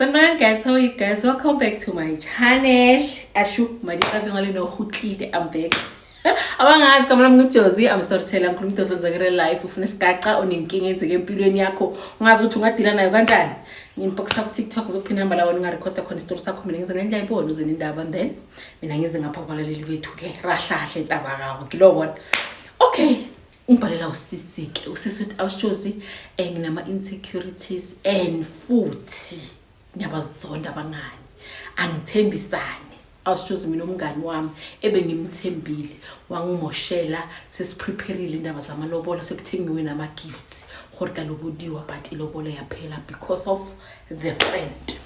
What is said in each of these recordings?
Sanibona guys, how are you guys? Welcome back to my channel. Ashu madisa bengale no khutlile, I'm back. Abangazi kamla mngijozi, I'm storyteller ngikhuluma into zenzakele life ufuna isigaqa oninkinga enzeke empilweni yakho. Ungazi ukuthi ungadila nayo kanjani. Nginboxa ku TikTok uzophinda namba lawo ningarecorda khona story sakho mina ngize nendla ibona uze nindaba and then mina ngize ngapha kwalaleli bethu ke rahlahle intaba ngakho kilobona. Okay. Ngibhalela usisi ke usisi with awushozi nginama insecurities and futhi ngiyabazonda abangani angithembisane awushozi mina umngani wami ebengimthembile wangimoshela sesiprepareile indaba zamalobolo sekuthengiwe nama gifts gore kalobodiwa but ilobolo yaphela because of the friend.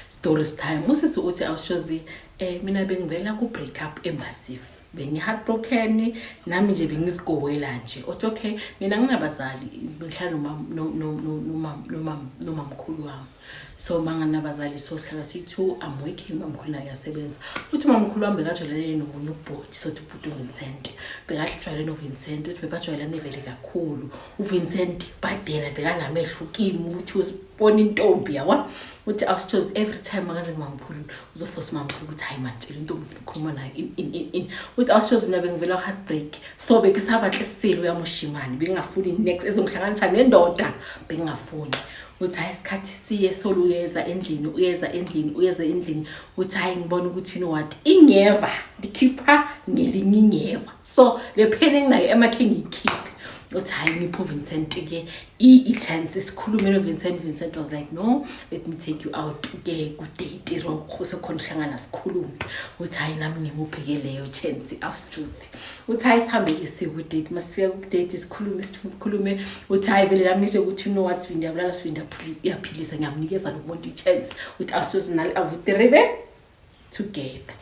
Stories time usisi uthi awushozi mina bengivela ku break up emassive bengi heartbroken nami nje bengisigowela nje othi okay mina nginabazali ngihlala nomamkhulu wami so manganabazali so sihlala si2 I'm working mamkhulu naye yasebenza uthi mamkhulu wami bekajwayelene nomunye ubhoti sothi ubhuti uVincent bekajwayelene noVincent uthi bebajwayelene vele kakhulu uVincent badela bekanamehlo ukimi ukuthi uzibona intombi yabona uthi awusithozi every time makaze ngimamkhulu uzoforce mamkhulu ukuthi hayi mantile intombi ikhuluma nayo in uthi awusithozi mina bengivela heartbreak so bekisabaqisile uyamoshimani bengafuni next ezongihlanganisa nendoda bengafuni uthi hayi isikhathi siye soluyeza endlini uyeza endlini uthi hayi ngibona ukuthi what ingeva dikhipha ngelinye ingeva so le pain nayo emakhe ngiyikhiphe uthi hayi ngipho Vincent ke i-chance sikhulume no Vincent was like no let me take you out ke ku date ro so khona hlangana sikhulume uthi hayi nami ngimuphe leyo chance awusijuzi uthi hayi sihambe ke siku date masifika ku date sikhulume uthi hayi vele nami ngisho ukuthi what Sibindi yabulala Sibindi yaphilisa ngiyamnikeza lo muntu i-chance uthi awusijuzi nali avuterebe together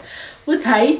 uthi hayi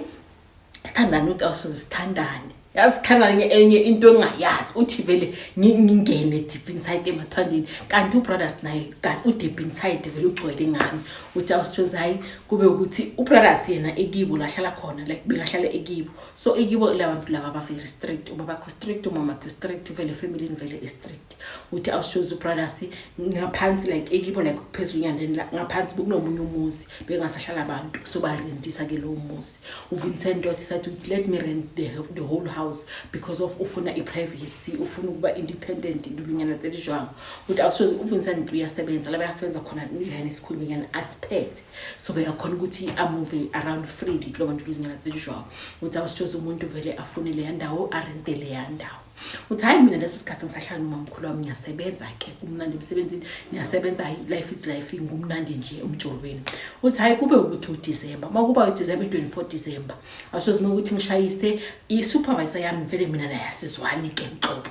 sithandana uthi awusijuzi sithandane yasithandana enye into engayazi uthi vele ngingene deep inside emathandeni kanti ubrothers naye kanti udeep inside vele ugcwele ngami uthi awusijozi hayi kube ukuthi ubrothers yena ekibo lahlala khona like bekahlala ekibo so ekibo labantu laba ba very strict ubaba ko strict umama ko strict vele family vele strict uthi awusijozi ubrothers ngaphansi like ekibo like kuphezulu nyandeni ngaphansi kunomunye umuzi bengasahlala abantu so ba rentisa ke lo umuzi uVincent wathi sathi let me rent the whole house because of ufuna iprivacy ufuna ukuba independent indunyana tsedijwangu uthi awusoze uVincent uyasebenza la bayasebenza khona uyena isikhundlanyana aspect so beyakhona ukuthi amove around freely kulo bantu indunyana tsedijwangu uthi awusoze umuntu vele afune le ndawo arentele ya ndawo uthi hayi mina leso sikhathi ngisahlala nomamkhulu wami ngiyasebenza ke kumnandi emsebenzini ngiyasebenza life is life ngumnandi nje umjolweni uthi hayi kube ukuthi uDecember makuba uDecember 24 December awusoze ukuthi ngishayise i-supervisor yami vele mina naye asizwani ke mxobo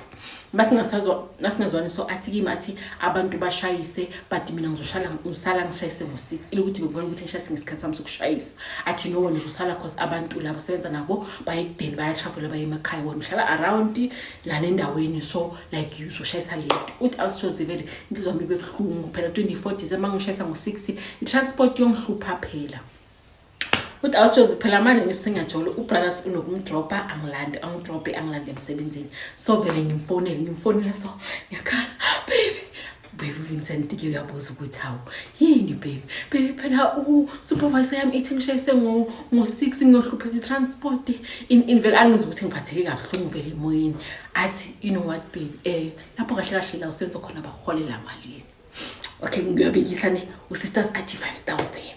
masingazwani so athi kimi athi abantu bashayise but mina ngizosala ngishayise ngo6 ilokuthi ngibona ukuthi ngishayise ngesikhathi sami sokushayisa athi no wona uzosala cause abantu labo sebenza nabo bayekudeni baya travel baye emakhaya wona uhlala around la nendaweni so like you uzoshayisa late uthi awusoze vele ngizwa mibe buhlungu phela 24 December ngishayisa ngo6 i-transport yomhlupha phela uthi awusoze phela manje ngisengajolo ubrothers unokungidropa angilande emsebenzini so vele ngimfonela so ngiyakhala baby Vincent ke uyabuza ukuthi hawo yini baby phela supervisor yami ethi ngishayise ngo6 ngiyohlupha transport in vele angizi ukuthi ngiphatheke kabuhlungu vele emoyeni athi you know what baby lapho kahle la usenza khona baholela malini okay ngiyabekisa ne usisters athi 5,000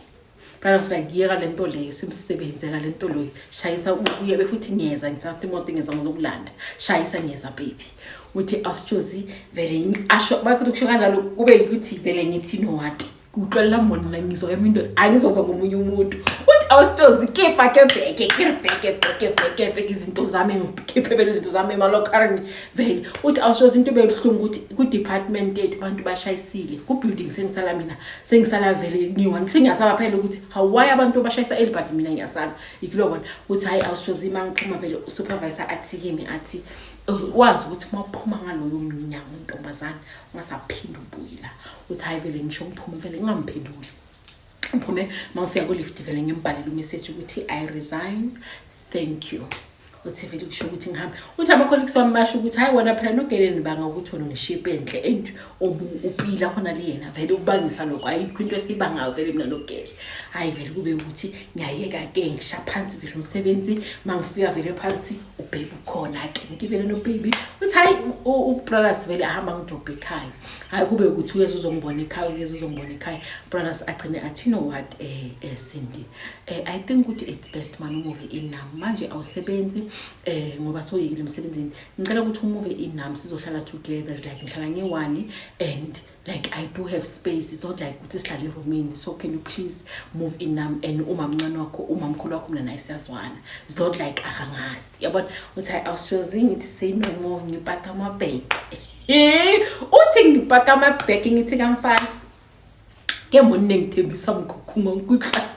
Brother like yeka lento leyo simsebenze ka lento leyo shayisa uye befuthi ngiyeza ngisathi imoto ngeza ngizokulanda shayisa ngiyeza baby uthi awusijozi vele asho bakuthi kusho kanjalo kube ukuthi vele ngithi no what uqala mona ngizwa yamindo angizozwa ngomunye umuntu uthi awusijozi kepa bheke izinto zami ngikhiphe vele izinto zami emalokarni vele uthi awusijozi into bebuhlungu ukuthi ku department yethu abantu bashayisile ku building sengisala vele ngiwani sengiyasaba phela ukuthi why abantu bashayisa elibhadi mina ngiyasala ikilobona uthi hayi awusijozi mangiphuma vele usupervisor athi kimi athi wazi ukuthi maphuma ngaloyo mnyango intombazana ungasaphinda ubuyela uthi hayi vele ngisho ngiphuma vele ngingamphenduli ngiphume mangifika ku lift vele ngimbhalela message ukuthi I resign thank you uthi vele kusho ukuthi ngihambe uthi ama-colleagues wami basho ukuthi hayi wona phela nogeleni banga ukuthi wona uneshape enhle and upila khona liyena vele ukubangisa lokho ayikho into esiyibangayo vele mina nogele hayi vele kube ukuthi ngiyayeka-ke ngisha phansi vele umsebenzi mangifika vele phansi ubhebe ukhona-ke ngivele nobaby uthi hayi ubrothers vele ahamba ngidrobhe ekhaya hayi kube ukuthi uyeza uzongibona ekhaya brothers agcine athi you know what Cindy I think ukuthi it's best man umuve in nami manje awusebenzi ngoba soyekile emsebenzini ngicela ukuthi umuve in nami sizohlala together it's like ngihlala nge-1 and like I do have space it's not like ukuthi sihlale eroomini so can you please move in nami and umamncane wakho umamkhulu wakho mina naye siyazwana it's not like akangazi yabona uthi I was choosing it say no more ngipaka amabheki uthi ngipaka amabheki ngithi kamfana ke mbone ngithembisa mkhukhuma ukukha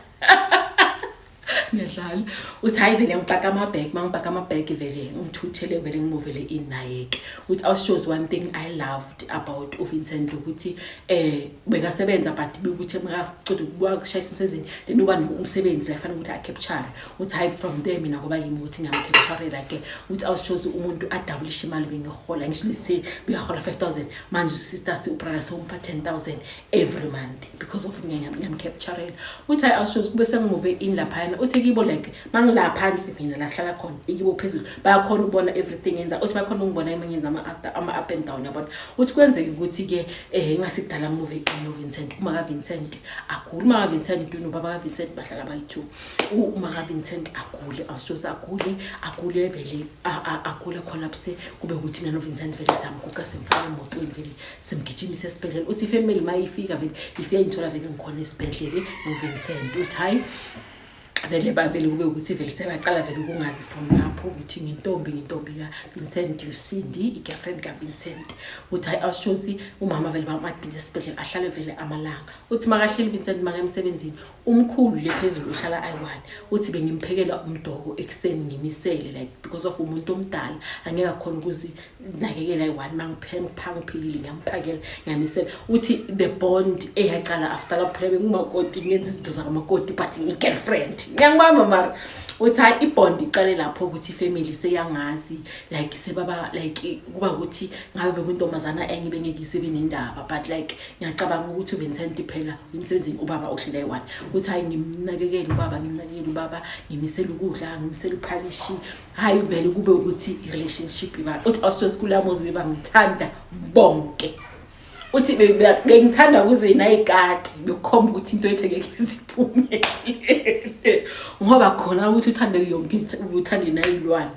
ngiyadlala uthi hayi vele ngipaka amabheki mangipaka amabheki vele ngithuthele vele ngimovele inayeke uthi awushows one thing I loved about uVincent ukuthi bekasebenza but bekuthi makacude ukushayisa umsebenzini then uba umsebenzi la fanele ukuthi acapture uthi hayi from there mina ngoba yimi ukuthi ngiyamcapture la ke uthi awushows umuntu adouble imali bengihola ngishilise beyahola 5,000 manje sister ubrother sompa 10,000 every month because of ngiyamcapture uthi hayi awushows kube sengimove in lapha uthi kibo like mangila phansi mina la hlala khona ikibo phezulu bayakhona ukubona everything yenza uthi bayakhona ukubona imenyenza ama up and down yabona uthi kwenzeke ukuthi ke ngasikudala move in Vincent uma ka Vincent akule uma ka Vincent no baba ka Vincent bahlala bayi2 uma ka Vincent akule awusosa akule vele akule collapse kube ukuthi mina no Vincent vele samguga simfaka emotweni vele simgijimise esibhedlela uthi family mayifika vele ifike ngithola vele ngikhona esibhedlela no Vincent uthi hayi vele bavele kube ukuthi vele sebaqala vele ukungazi from lapho ukuthi ngintombi ka Vincent Cindy igirlfriend ka Vincent uthi hayi awushozi umama vele bamadbile esibhedlela ahlale vele amalanga uthi makahleli Vincent maka emsebenzini umkhulu lephezulu uhlala I1 uthi bengimphekela umdoko ekseni ngimisele like because of umuntu omdala angeke akhona ukuzinakekela I1 mangiphangphekile ngiyamphakela ngiyamisela uthi the bond eyaqala after lapho bengumakoti ngenza izinto zakamakoti but ngigirlfriend ngiyangibamba mara uthi hayi ibond iqale lapho ukuthi family seyangazi like sebaba like kuba ukuthi ngabe bekuntombazana enye bengeke isebenendaba but like ngiyacabanga ukuthi uVincent phela umsebenzini ubaba ohlala I1 uthi hayi ngimnakekele ubaba ngimisela ukudla ngimisela uphalishi hayi vele kube ukuthi i-relationship iba uthi awusesikulamozi bebangithanda bonke uthi bengithanda kuze inayikati bekhomba ukuthi into ethekeke isiphumele ngoba khona ukuthi uthande yonke into uthande nayilwane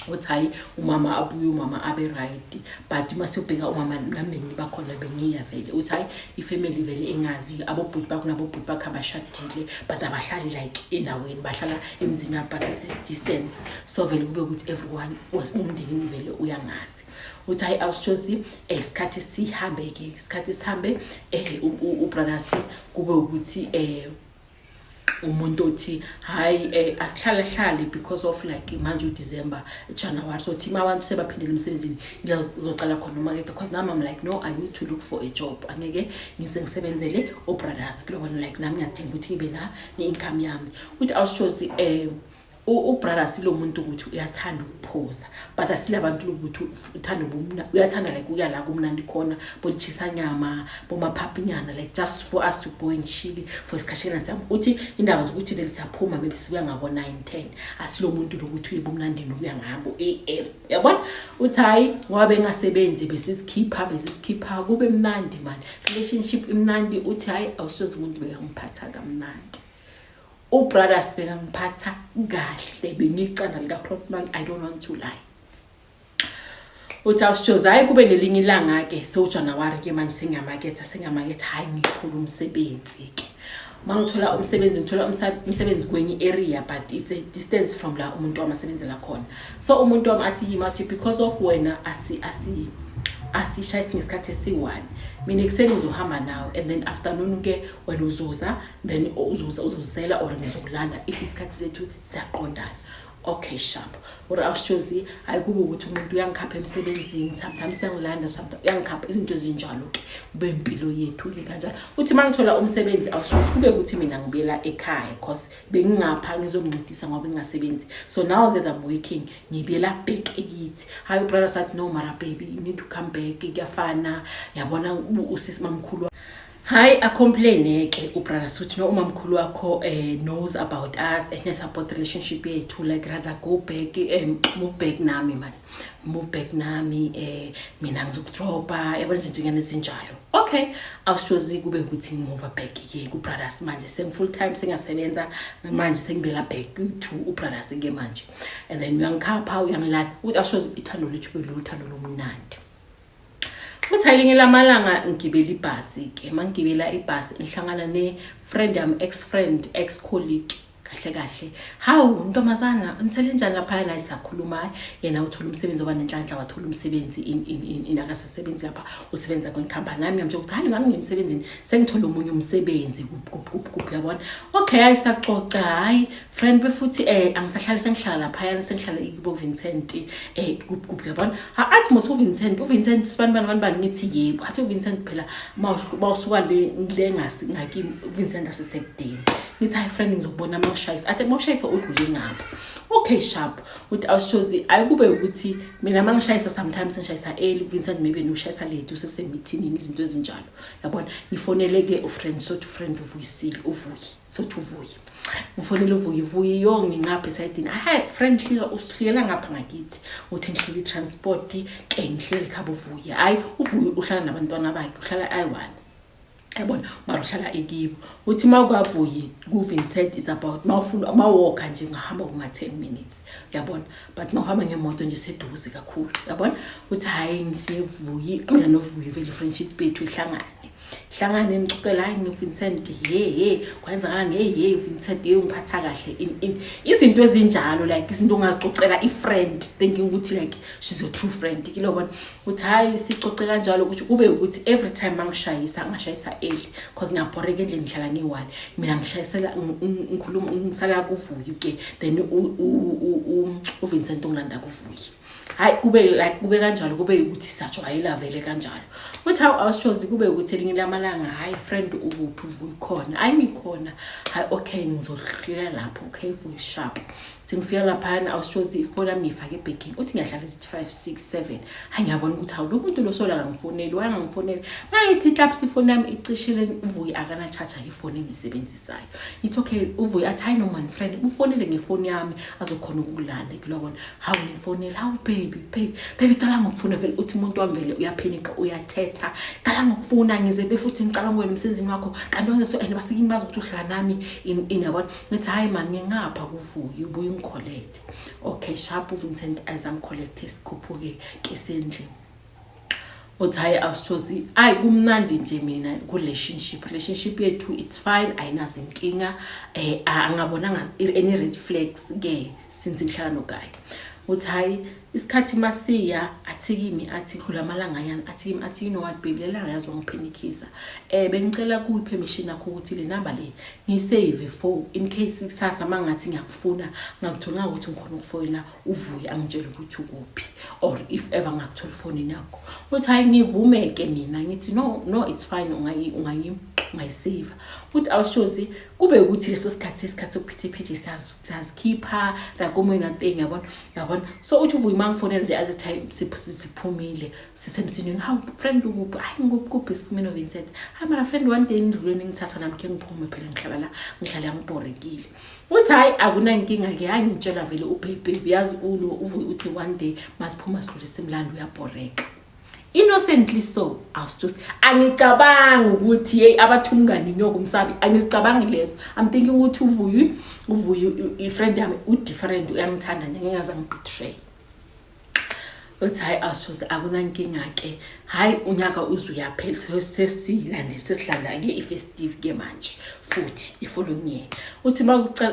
uthi hayi umama abuye umama abe right but masiyobheka umama nami ngibakhona bengiya vele uthi hayi ifamily vele engazi abobhuti bakho nabobhuti bakho abashadile but abahlali like endaweni bahlala emzini but distance so vele kube ukuthi everyone was umndeni vele uyangazi uthi hayi awushozi isikhathi sihambe ubrothers kube ukuthi umuntu othi hayi asihlale because of like manje uDecember January so team abantu sebaphindela emsebenzini ila uzoqala khona uma ke because now I'm like no I need to look for a job angeke ngisebenzele ubrothers kulo bona like nami ngiyadinga ukuthi ngibe na income yami uthi awushozi ubrothers lo muntu ukuthi uyathanda ukuphosa but asilabantu lokuthi uthanda ubumna uyathanda like uya la kumnandi khona bolchisa nyama bomaphapinyana like just for us to go and chill for isikhathina sami uthi indaba zokuthi vele siyaphuma maybe sibuya ngabo 9:10 asilo muntu lokuthi uyebumnandi nokuya ngabo AM yabona uthi hayi ngoba bengasebenzi besisikhipha kube mnandi man relationship imnandi uthi hayi awusoze umuntu bekangiphatha kamnandi ubrothers bekangiphatha kahle bengicanda lika Crotman I don't want to lie uthi awushoza hayi kube nelinye ilanga ke so January ke manje sengamaketha hayi ngithola umsebenzi ke mangithola umsebenzi ngithola umsebenzi kwenye area but it's a distance from la umuntu wamasebenzela khona so umuntu wami athi yimathi because of wena asishayisi ngesikhathi esi1 mina ekseni uzohamba nawe and then afternoon ke wena uzoza then uzozela or ngizokulanda if isikhathi sethu siyaqondana okay sharp uri awushozi ayikube ukuthi umuntu uyangikhapha emsebenzini sometimes uyangilanda sometimes uyangikhapha izinto ezinjalo ke kube impilo yethu ke kanjalo uthi mangithola umsebenzi awushozi kube ukuthi mina ngibuyela ekhaya because bengingapha ngizomncedisa ngoba ngingasebenzi so now that I'm working ngibuyela back ekithi hayi brother sathi no mara baby you need to come back kuyafana yabona usisi mamkhulu Hi, I complain ke ubrother suthi no umamkhulu wakho knows about us and support relationship yethu like rather go back move back nami man move back nami mina ngizokudropa yabona izinto nyane ezinjalo okay awushozi kube ukuthi move back ke ku brothers manje seng full time singasebenza manje sengibela back to ubrothers ke manje and then uyangikhapha uyangilala uthi awushozi ithando lethu beluluthando lomnandi Uthayilinge lamalanga ngigibela ibhasi ke mangigibela ibhasi ngihlangana ne friend yami ex friend ex colleague kahle hawu ntomazana niselenjani lapha na isakhuluma yena uthola umsebenzi oba nenhlanhla wathola umsebenzi in akasebenzi lapha usebenza kwenkampani nami ngamsho ukuthi hayi nami ngimsebenzini sengithola umunye umsebenzi kuphi yabona okay ayisaxoxa hayi friend befuthi angisahlala sengihlala lapha yana sengihlala ibo Vincent kuphi yabona athi mos uVincent sibani ngithi yebo athi uVincent phela mawusuka le ngasi Vincent asisekudeni ngithi hayi friend ngizobona mawushayisa athi mawushayisa udlule ngapha okay sharp uthi awushozi ayikube ukuthi mina mangishayisa sometimes ngishayisa early Vincent maybe noshayisa late usese meeting izinto ezinjalo yabona ngifonele ke ufriend sothi ufriend uvuyisile uvuyi sothi uvuyi ngifonele uvuyi yo ngingapha esayidini hayi friend hlika usihlikela ngapha ngakithi uthi ngihlika transport ke ngihlele khabo uvuyi hayi uvuyi uhlala nabantwana bakhe uhlala ayi1 yabona maruhlala ekibo uthi mawukavuyi kuVincent is about mawufuna mawalka nje ngihamba kuma 10 minutes yabona but mawuhamba ngemoto nje seduze kakhulu yabona uthi hayi ngivuyi mina novuyi vele friendship bethu ihlangane ngicela hayi ngiVincent kwenzakani Vincent ungiphatha kahle in izinto ezinjalo like izinto ongazicocela ifriend thinking ukuthi like she's a true friend kilobona uthi hayi sicoce kanjalo ukuthi kube ukuthi every time mangishayisa early because ngiyabhoreka endlini ngihlala ngi1 mina ngishayisela ngikhuluma ngisala kuvuyi ke then uVincent ongilanda kuvuyi hayi kube kanjalo kube ukuthi sajwayela vele kanjalo uthi awushozi kube ukuthi elinye lamalanga hayi friend ukuphi uvuyi khona ayingikhona hayi okay ngizohlala lapho okay vuyi sharp singifika lapha awushozi ifoni yami ngifake ebhekini uthi ngiyahlala 5 6 7 hayi ngiyabona ukuthi awu lo muntu lo sola ngifonela wangifonela mayithi claps ifoni yami icishile uvuyi akana charger ifoni engisebenzisayo it's okay uvuyi athi hayi no man friend ufonele ngefoni yami azokhona ukulanda kulobona hawu ngifonela hawu baby qala ngokufuna vele uthi umuntu wami vele uyaphenika uyathetha qala ngokufuna ngize befuthi ngicabanga wena umsenzini wakho kanti wena so and basikini bazi ukuthi uhlala nami yabona ngithi hayi man ngingapha kuvuyi ubuye ngicollect okay sharp uVincent azam collect isikhuphuke kesendlini uthayi awushozi ayi kumnandi nje mina ku relationship yethu it's fine ayinazi inkinga angabonanga any red flags ke since ngihlala noGuy uthayi isikhathi masiya athi kimi athi khulamalanga yana athi kimi athi you know what baby lelanga yazwa ngiphenikisa bengicela kuyi permission yakho ukuthi le number le ngisave for in case kusasa mangathi ngiyakufuna ngakuthola ukuthi ngikhona ukufoyina uvuyi angitshela ukuthi ukuphi or if ever ngakuthola phone yakho uthi hayi ngivumeke mina ngithi no it's fine ungayisave futhi awushozi kube ukuthi leso sikhathi sokuphithiphithi sazikhipha la komunye thing yabona so uthi uvuyi mangifonela the other time siphumile sisemsinini how friend ukuphi hayi ngokuphi siphumile noVincent hayi mara friend one day ndilweni ngithatha nami ke ngiphume phela ngihlala ngibhorekile uthi hayi akunankinga ke hayi ngitshela vele ubaby yazi uvuyi uthi one day masiphuma sidlulise imlando uyabhoreka innocently so just angicabanga ukuthi hey abathungani nyoko umsabi angizicabangi lezo I'm thinking ukuthi uvuyi ifriend yami udifferent uyangithanda ngeke ngaze ngibetray uthi hayi awusoze akunankinga ke hayi unyaka uzuyaphela sesilande sesilanda ke ifestive ke manje futhi ifollowing year uthi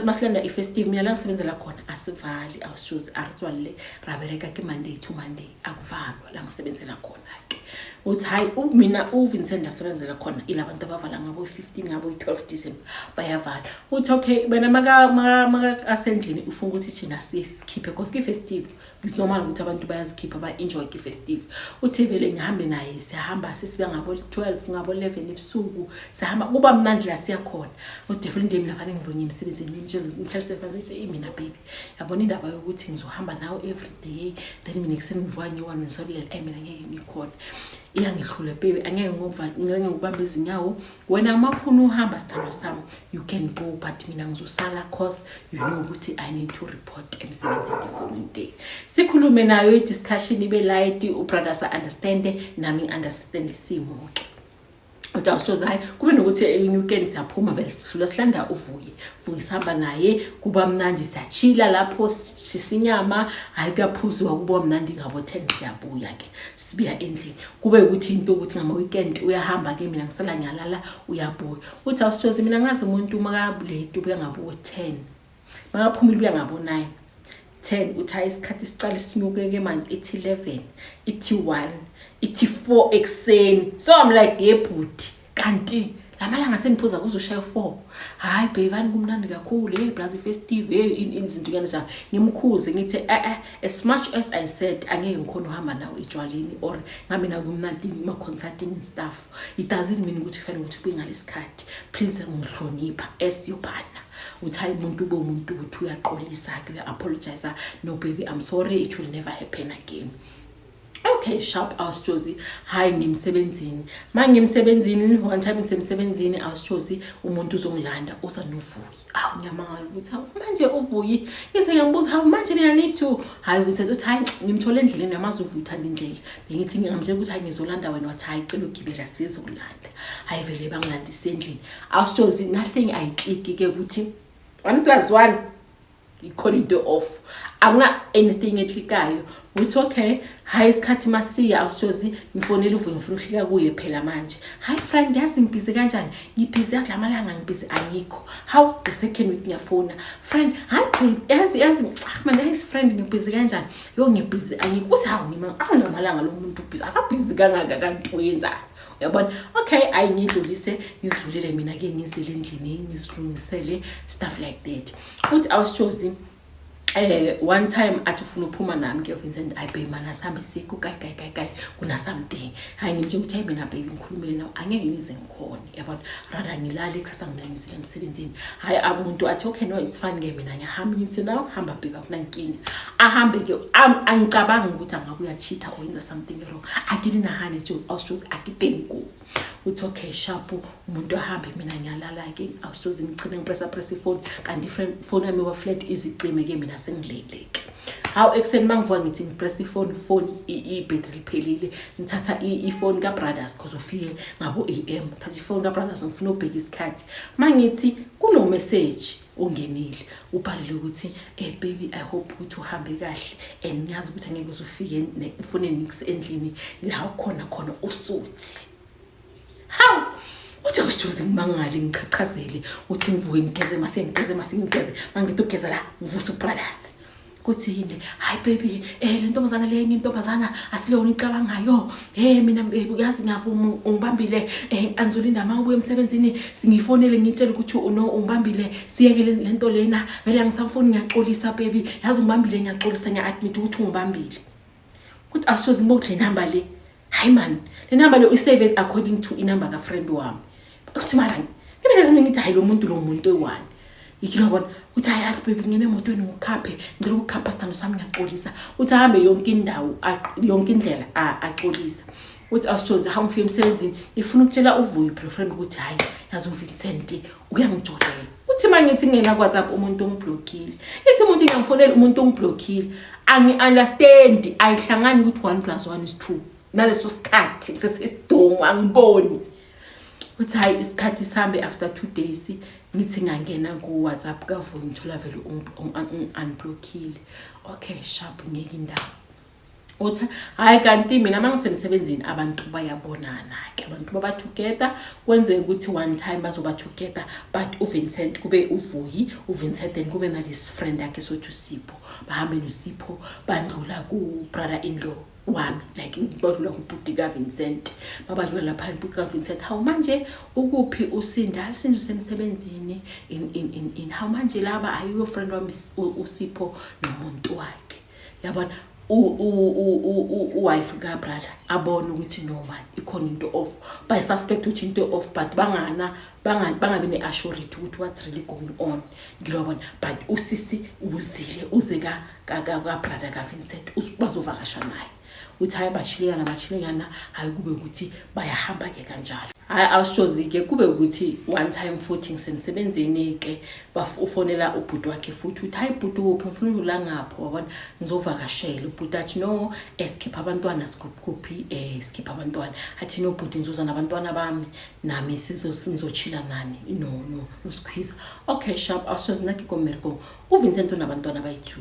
masilanda ifestive mina la ngisebenzela khona asivali awushozi aritswale rabereka ke Monday to Monday akuvalwa la ngisebenzela khona ke uthi hayi mina uVincent asebenzela khona ilabantu abavala ngabo 15 ngabo 12 December bayavala uthi okay bena maka asendlini ufuna ukuthi thina sikhiphe because ke festive is normal ukuthi abantu bayazikhipha ba enjoy ke festive uthi vele ngihambe naye siyahamba sisibe ngabo 12 ngabo 11 ebusuku sihamba kuba mnandi la siya khona udefinitely mina fanele ngivunye emsebenzini ngimhlalise fanele mina baby yabona indaba yokuthi ngizohamba nawe every day then mina ngiseni ngivanye one ngisolela mina ngeke ngikhona iyangihlule baby angeke ngubamba izinyawo wena mafuna uhamba sithando sami you can go but mina ngizosala cause you know ukuthi I need to report emsebenzini the following day sikhulume nayo i-discussion ibe light ubrothers understand nami understand isimo ke utawushoza hayi kube nokuthi weekend siyaphuma vele sihlula silanda uvuye sihamba naye kuba mnandi siyachila lapho sisinyama hayi kuyaphuzwa kuba mnandi ngabo 10 siyabuya ke sibiya endlini kube ukuthi into ukuthi ngama weekend uyahamba ke mina ngisala nyalala uyabuya utawushoza mina ngazi umuntu makabuleti ubuya ngabo 10 makaphumile ubuya ngabo 9 10 uthayi isikhathi sicala sinyuke ke manje ithi 11 ithi 1 ithi 4 ekseni so I'm like yebhuti kanti lamalanga seniphuza kuzoshaya 4 hayi beyivani kumnandi kakhulu hey Brazil festive hey izinto yanisa ngimkhuze ngithi as much as I said angeke ngikhona uhamba nawe ejwaleni or ngami na kumnandi ngima consulting and stuff it doesn't mean ukuthi kufanele ukuthi ube ngalesikhathi please ngihlonipha as your partner uthayi umuntu ube umuntu ukuthi uyaqolisa ke apologize no baby I'm sorry it will never happen again. Okay sharp awushozi hayi ngimsebenzini mangimsebenzini one time ngisemsebenzini awushozi umuntu uzongilanda usanovuyi ngiyamangala ukuthi manje uvuyi ngise ngiyambuza hawu manje nina need to hayi uthi hayi ngimthola endleleni namazuvu uthanda indlela bengithi ngingamtshela ukuthi hayi ngizolanda wena wathi hayi cela ugibela sizokulanda hayi vele bangilandisa endlini awushozi nothing ayiclick ke ukuthi 1+1 ikhona into off akuna anything eklikayo uthi okay hayi isikhathi masiya awushozi ngifonela uvuye ngifuna uhlika kuye phela manje hayi friend yazi ngibhizi kanjani ngibhizi yazi lamalanga ngibhizi anyikho how the second week ngiyafona friend hayi babe yazi man his friend ngibhizi kanjani yo ngibhizi anyikho uthi hawu ngima awunamalanga lo muntu ubhizi akabhizi kangaka kanti uyenzani uyabona okay ayingidlulise ngizivulele mina ke ngizile endlini ngizilungisele stuff like that uthi awushozi one time athi ufuna uphuma nami ke Vincent ayibhe mana sambe siku kai kuna something hayi nje ukuthi hayi mina baby ngikhulumile nawe angeke ngize ngikhona yabona rather ngilale kusasa nginangizile emsebenzini hayi umuntu athi okay no it's fine ke mina ngiyahamba ngithi nawe hamba baby akunankinga ahambe ke angicabanga ukuthi angabuya cheater or yenza something wrong akidina hani nje awushozi akitengu uthi okay sharp umuntu ahambe mina ngiyalala ke awusoze ngicine ngipress phone kanti phone yami wa flat izicime ke mina sengileleke how extend mangivuka ngithi ngipress phone i-battery liphelile ngithatha i-phone ka brothers because ufike ngabo AM thatha i-phone ka brothers ngifuna ubheka isikhathi mangithi kuno message ungenile ubhalile ukuthi baby I hope ukuthi uhambe kahle and ngiyazi ukuthi angeke uzufike nefonini nix endlini la khona usuthi how uthi awushozi ngimangale ngichachazele uthi ngivuke ngigeze masengigeze mangithi ugeze la ngivusa ubrothers kuthi yini hayi baby le ntombazana le enye intombazana asilona icabangayo mina uyazi ngiyavuma ungibambile anzolinda mawubuye emsebenzini singifonele ngitshela ukuthi ungibambile siyekele lento lena vele ngisafuni ngiyaxolisa baby yazi ungibambile ngiyaxolisa ngiya-admit ukuthi ungibambile kuthi awushozi ngibona le number le hayi man le number le uyisave according to inumber ka friend wami uthi mara ngibele ngithi hayi lo muntu oyi-1 ikilobona uthi hayi baby ngene emotweni ngikhaphe ngicela ukukhapha sithando sami ngiyaxolisa uthi ahambe yonke indawo yonke indlela axolisa uthi awushozi hamba ufike emsebenzini ifuna ukutshela uvuyo boyfriend ukuthi hayi yazi uVincent uyangijolela uthi mangithi ngena WhatsApp umuntu ongiblockile ithi umuntu ngiyamfonela umuntu ongiblockile angi-understand ayihlangani ukuthi 1+1 is 2 naleso sikhathi sesisidongo angiboni uthi hayi isikhathi sihambe after 2 days ngithi ngangena ku WhatsApp kavuyo ngithola vele unblockile okay sharp ngeke indawo uthi hayi kanti mina mangisemsebenzini abantu bayabonana ke abantu baba together kwenze ukuthi one time bazoba together but uVincent kube uVuyi uVincent then kube nalesi friend yakhe sothi uSipho bahambe noSipho bandlula ku brother in law wami like badlula kubhuti kaVincent babadlula lapha kubhuti kaVincent how manje ukuphi uSinda usemsebenzini in how manje laba ayiyo friend wami uSipho nomuntu wakhe yabona wife ka brother abona ukuthi no man ikhona into off by suspect ukuthi into off but bangabi ne assurity ukuthi what's really going on ngilobona but usisi uzile uze ka brother ka Vincent bazovakasha naye uthi hayi bachilekana hayi kube ukuthi bayahamba ke kanjalo hayi awushozi ke kube ukuthi one time futhi ngisemsebenzini ke ufonela ubhuti wakhe futhi uthi hayi bhuti uphi ngifuna ukula ngapho wabona ngizovakashela ubhuti athi no eskhipha abantwana sikuphi skipha abantwana athi no bhuti ngizoza nabantwana bami nami sizochila nani no squeeze okay sharp awushozi nakhe komerko uVincent unabantwana bayi2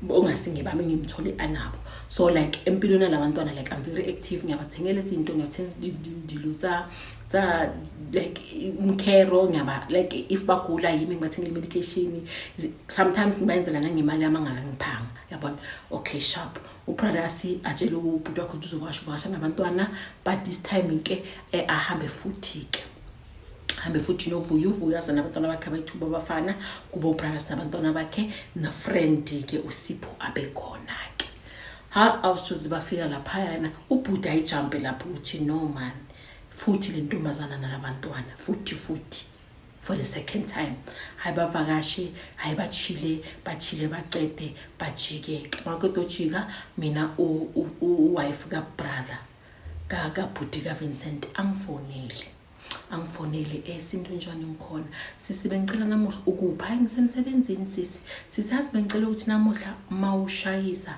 ongasinge bami ngimthole anabo so like empilweni labantwana like I'm very active ngiyabathengela izinto ngiyathenga indiluza za like umkero ngiyaba like if bagula yimi ngibathengela medication sometimes ngibayenzela nangemali amangangiphanga yabona okay sharp uPradasi atshela ubhuti wakhe uzovasha nabantwana but this time ke ahambe futhi ke hambe futhi noVuyi yaza nabantwana bakhe abayithuba bafana kuba uBrothers nabantwana bakhe na friend ke uSipho abekhona ke ha awusuze bafika lapha yana ubhuti ayijumpe lapho uthi no man futhi le ntombazana nalabantwana futhi for the second time hayi bavakashe hayi bachile bacede bajike bakodo jika mina wife ka brother ka bhuti ka Vincent angifonele esinto njani ngikhona sisi bengicela namuhla ukupha ngisemsebenzini sisi bengicela ukuthi namuhla mawushayisa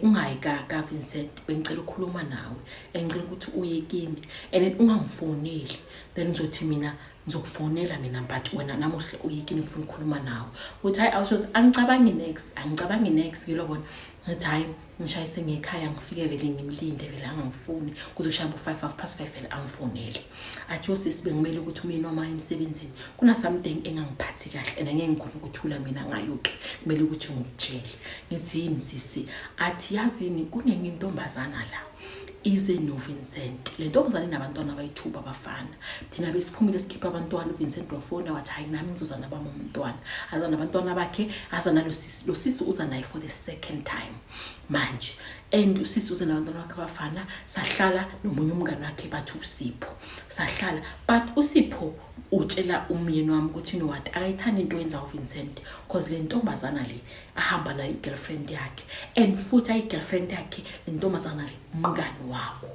ungayika ka Vincent bengicela ukukhuluma nawe engicela ukuthi uye kimi and ungangifoneli then ngizothi mina ngizokufonela mina but wena namuhla uye kimi ngifuna ukukhuluma nawe uthi hayi awusho angicabangi next ngilobona ngathi hayi ngishayise ngekhaya ngifike vele ngimlinde vele angangifuni kuze kushaya u5:05 vele angifonele athi osisi bengimele ukuthi mina noma emsebenzini kuna something engangiphathi kahle and angeke ngikhona ukuthula mina ngayo ke kumele ukuthi ngikutshele ngithi yini sisi athi yazini kunenye intombazana la ize noVincent le ntombazana inabantwana abayithuba abafana thina besiphumile sikhipha abantwana uVincent wafona wathi hayi nami ngizoza nabami umntwana aza nabantwana bakhe aza nalo sisi uza naye for the second time manje and usisi uza nabantwana bakhe abafana sahlala nomunye umngane wakhe bathi uSipho sahlala but uSipho utshela umyeni wami ukuthi no what akayithanda into yenza uVincent because le ntombazana le ahamba nayo igirlfriend yakhe and futhi ayigirlfriend yakhe le ntombazana le umngane wakho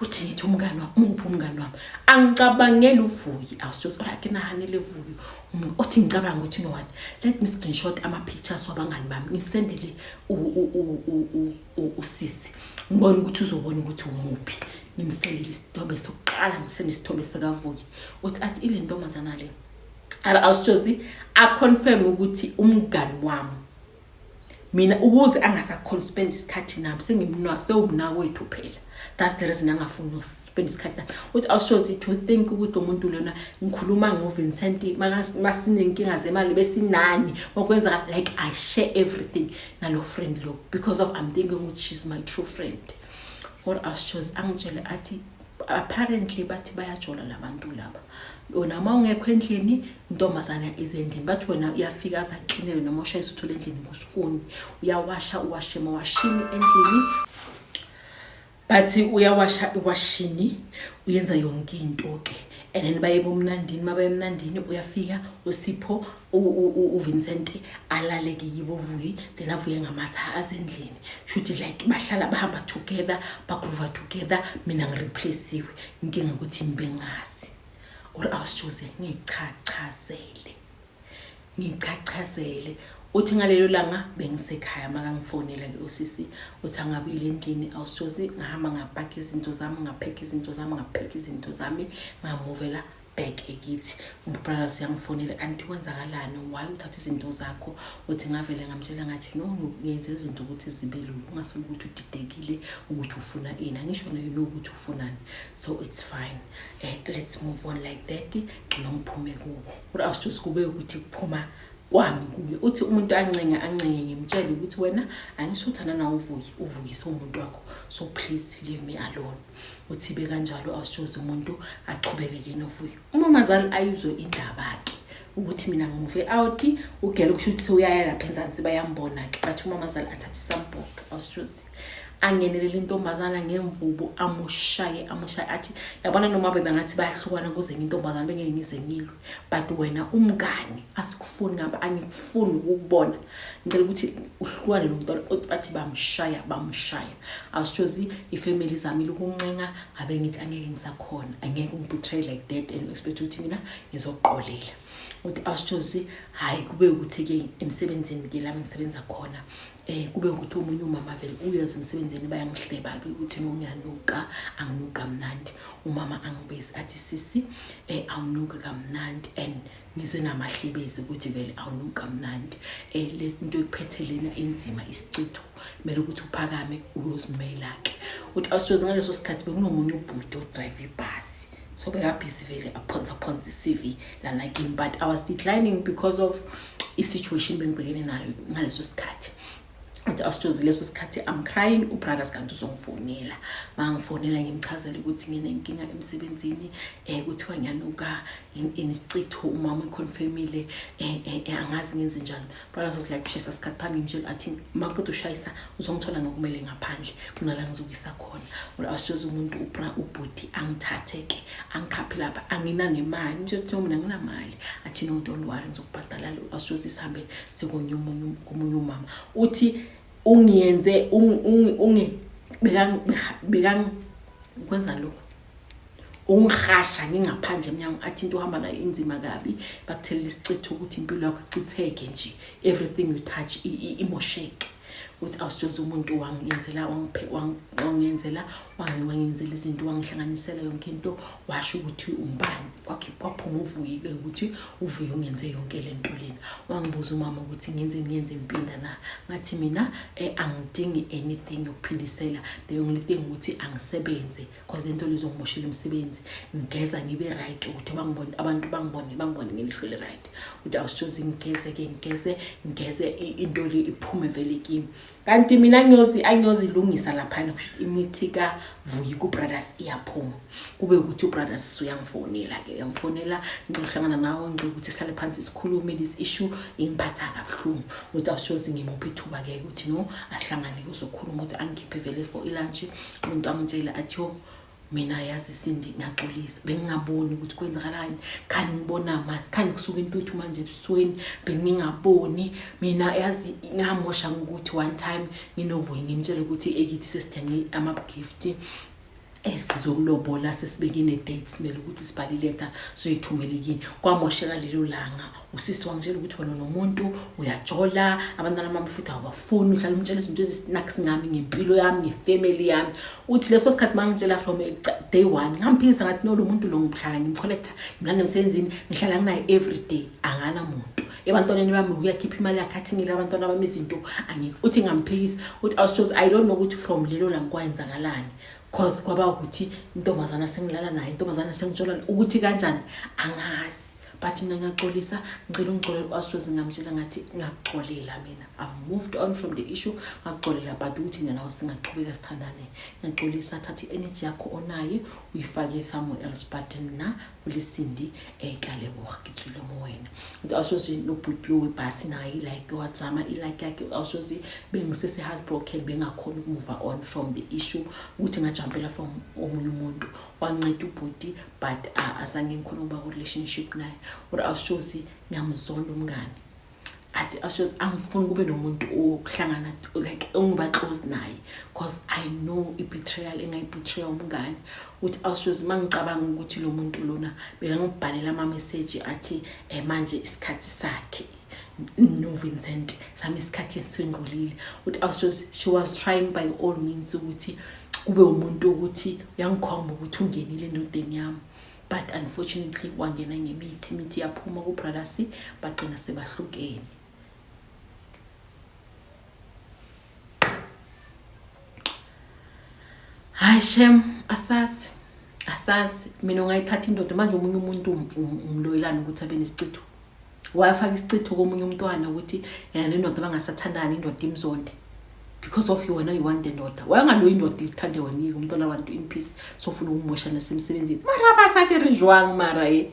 uthi ngithi umngane wami angicabangela uVuyi awusizo like nahanele uVuyi othi ngicabanga ukuthi no what let me screenshot ama pictures wabangani bami ngisendele usisi ngibona ukuthi uzobona ukuthi umuphi ngimsendele isithombe sokuqala ngisende isithombe sikaVuyi uthi athi ile ntombazana le awusizozi aconfirm ukuthi umngane wami mina ukuze angasaconspend isikhathi nami sewumnawethu phela that's the reason angafuni uspend isikhathi uthi awushozi to think ukuthi umuntu lona ngikhuluma ngoVincent masinenkinga zemali besinani okwenza like I share everything nalo friend lo because of I'm thinking ukuthi she's my true friend or awushozi angitshele athi apparently bathi bayajola labantu laba wena mawungekho endlini intombazana izendini bathi wena uyafika azaqinele noma ushayisa uthola endlini kusifuni uyawasha mawashini endlini bathi uyawasha iwashini uyenza yonke into ke and then bayebo mnandini mabaye mnandini uyafika uSipho uVincent alaleke yibo Vuyi then avuye ngamatha azendlini should like bahlala bahamba together bagroove together mina ngireplacewe inkinga ukuthi imbengazi or awusichoze ngichachazele uthi ngalelo langa bengisekhaya makangifonela ke usisi uthi angabile endlini awusichoze ngahamba ngapaka izinto zami ngapheka izinto zami ngamovela back ekithi brother siyangifonela kanti kwenzakalani why uthatha izinto zakho uthi ngavele ngamtshela ngathi no ngiyenze izinto ukuthi zibe lula ungasolo ukuthi udidekile ukuthi ufuna ini angisho nayo ukuthi ufunani so it's fine let's move on like that ngiphume kuwo awusho kube ukuthi kuphuma kwami kuye uthi umuntu ancenga ngimtshela ukuthi wena angisuthana nawe uvukise umuntu wakho so please leave me alone uthi be kanjalo awushoza umuntu aqhubeke novuyo umamazali ayizwe indaba ke ukuthi mina ngimuve out ugele kusho ukuthi uyaya lapha enzansi bayambona ke bathi umamazali athathe isamboko awushoza angenelele intombazana ngemvubo amushaye athi yabona noma bengathi bayahlukana kuze intombazana bengengize ngilwe but wena umngani asikufuni ngapha angikufuni ukubona ngicela ukuthi uhlukane nomntwana bathi bamshaya awushozi ifamily zami lokuncenga abe ngithi angeke ngisakhona angeke ngibetray like that and expect ukuthi mina ngizoqolela uthi awushozi hayi kube ukuthi ke emsebenzini ke la ngisebenza khona kube ukuthi umunye umama vele uyazi umsebenzini bayangihleba ke ukuthi nonyanuka anginuka mnandi umama angibezi athi sisi awunuka kamnandi and ngizwe namahlebezi ukuthi vele awunuka mnandi lezinto ekuphethelena enzima isicitho kumele ukuthi uphakame uyozimela ke uthi awushozi ngaleso sikhathi bekunomunye ubhuti odrive ibhasi so bekabhizi vele upon the CV like him but I was declining because of i-situation bengibhekene nayo ngaleso sikhathi uthi awushozi leso sikhathi I'm crying ubrothers kanti uzongifonela mangifonela ngimchazela ukuthi nginenkinga emsebenzini kuthiwa ngiyanuka inisicitho umama econfirmile angazi ngenze njalo brothers was like shesa sikhathi phambili ngitshela athi makuthi ushayisa uzongithola ngokumele ngaphandle kunala ngizokisa khona uthi awushozi umuntu ubhuti angithathe ke angikhaphe lapha angina nemali nje uthi mina nginamali athi no don't worry ngizokubhadala awushozi sihambe sikonye umunye umama uthi ungiyenze bekan kwenza lokho ungihasha ngingaphandle eminyango athi into uhamba la inzima kabi bakuthelela isicitho ukuthi impilo yakho icitheke nje everything you touch imosheke uthi awushoza umuntu wangenzela izinto wangihlanganisela yonke into washo ukuthi umbani kwaphuma uvuyi ke ukuthi uvuye ungenze yonke lento lena wangibuza umama ukuthi ngenze impinda na ngathi mina angidingi anything yokuphindisela the only thing ukuthi angisebenze because lento lezongimoshela umsebenzi ngigeza ngibe right ukuthi bangibone abantu bangibone ngelihlo right uthi awushoza ngigeze into le iphume vele kimi kanti mina angiyozilungisa lapha kusho imithi ka vuyi ku brothers iyaphuma kube ukuthi ubrothers uyangifonela ke uyangifonela ngihlangana nawe ukuthi sihlale phansi sikhulume this issue ingiphatha kabuhlungu uthi awushozi ngimuphi ithuba ke ukuthi no asihlangane kuzokhuluma ukuthi angikhiphe vele for ilunch umuntu angitshela athi mina yazi Sindi ngaxolisa bengingaboni ukuthi kwenzakalani khani ngibona manje khani kusuka intuthu manje ebusweni bengingaboni mina yazi ngamosha ukuthi one time nginovuyi ngimtshela ukuthi ekithi sesithenge ama gift sizokulobola sesibekine dates simele ukuthi sibhale letter soyithumelekini kwamosheka lelo langa usisi wangitshela ukuthi wena nomuntu uyajola abantwana mama futhi awabafuni uhlala umtshela izinto ezisinakisi ngami ngempilo yami ngefamily yami uthi leso sikhathi mangitshela from day 1 ngamphisa ngathi no lo muntu lo ngihlala ngimcollector mina emsebenzini ngihlala nginaye every day angana muntu ebantwaneni bami uyakhipha imali yakhe ngile abantwana bami izinto angike uthi ngamphikisa uthi awushozi I don't know ukuthi from lelo langa kwenzakalani cause kwaba ukuthi intombazana sengilala naye intombazana sengitshola ukuthi kanjani angazi but mina ngiyaxolisa ngicela ungixolele awushozi ngamtshela ngathi ngiyaxolela mina I've moved on from the issue ngaxolela but ukuthi mina nawe singaqhubeka sithandane ngiyaxolisa thathi energy yakho onayo uyifake somewhere else but na ulisindi ekaleboga ngitswile moyena uthi awushozi nobhuti webhasi naye like wathama ilike yakhe awushozi bengisese heartbroken bengakhona ukumove on from the issue ukuthi ngajumpela from omunye umuntu wanceda ubhuti but azange ngikhona ukuba ku relationship naye or awushozi ngiyamzonda umngane athi awushozi angifuni kube nomuntu okuhlangana like ungiba close naye because I know i-betrayal engayibetray umngane uthi awushozi mangicabanga ukuthi lo muntu lona bekangibhalela ama message athi manje isikhathi sakhe no Vincent sami isikhathi esindulile uthi awushozi she was trying by all means ukuthi kube umuntu ukuthi uyangikhomba ukuthi ungenile endodeni yami but unfortunately wangena ngemithi yaphuma ku-brothers bagcina sebahlukene. Hayi shem, asazi mina ungayithatha indoda manje omunye umuntu umloyelana ukuthi abe nesicitho, wayafaka isicitho komunye umntwana ukuthi yena nendoda bangasathandani, indoda imzonde because of you wena yiwande ndoda. Wayangaloyi indoda ithande wena umntwana abantu in peace, so ufuna ukumosha nasemsebenzini mara basathi rijwang mara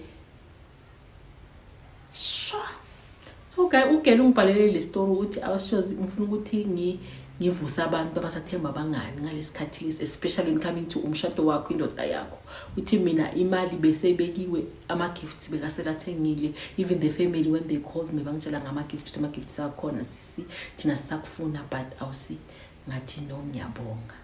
so guy ugele ungibhalele le story ukuthi awashozi ngifuna ukuthi ngivusa abantu abasathemba bangani ngalesikhathi lesi, especially when coming to umshado wakho indoda yakho. Uthi mina imali bese bekiwe, ama gifts bekaselathengile, even the family when they called me bangitshela ngama gifts, ama gifts akhona sisi thina sisakufuna but awusi ngathi no ngiyabonga.